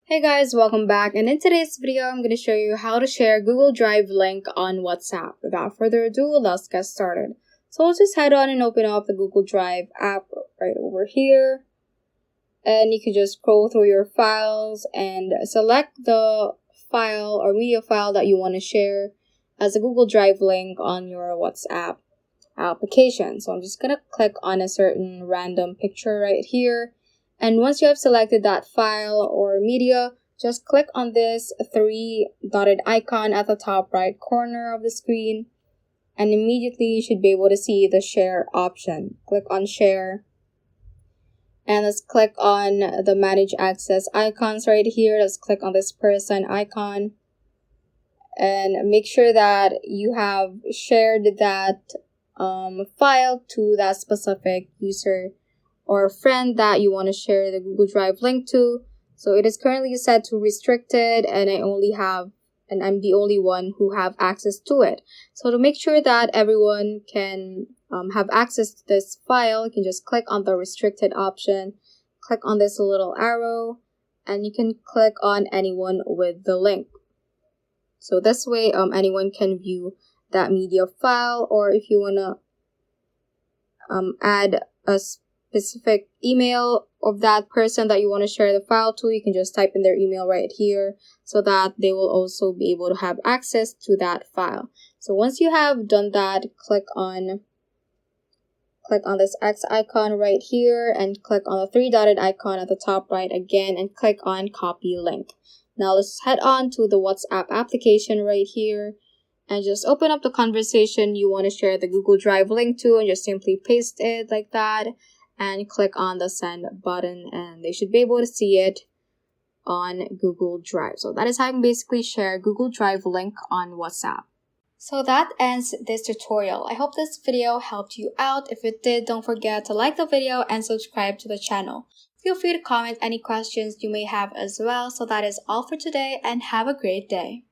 Hey guys, welcome back, and in today's video I'm going to show you how to share Google Drive link on WhatsApp. Without further ado, let's get started. So let's just head on and open up the Google Drive app right over here, and you can just scroll through your files and select the file or media file that you want to share as a Google Drive link on your WhatsApp application. So I'm just going to click on a certain random picture right here. And once you have selected that file or media, just click on this three dotted icon at the top right corner of the screen. And immediately you should be able to see the share option. Click on share. And let's click on the manage access icons right here. Let's click on this person icon. And make sure that you have shared that file to that specific user or friend that you want to share the Google Drive link to. So it is currently set to restricted, and I'm the only one who have access to it. So to make sure that everyone can have access to this file, you can just click on the restricted option, click on this little arrow, and you can click on anyone with the link. So this way, anyone can view that media file, or if you want to add a specific email of that person that you want to share the file to, you can just type in their email right here so that they will also be able to have access to that file. So once you have done that, click on this X icon right here and click on the three dotted icon at the top right again and click on copy link. Now let's head on to the WhatsApp application right here and just open up the conversation you want to share the Google Drive link to and just simply paste it like that. And click on the send button, and they should be able to see it on Google Drive. So that is how you can basically share Google Drive link on WhatsApp. So that ends this tutorial. I hope this video helped you out. If it did, don't forget to like the video and subscribe to the channel. Feel free to comment any questions you may have as well. So that is all for today, and have a great day.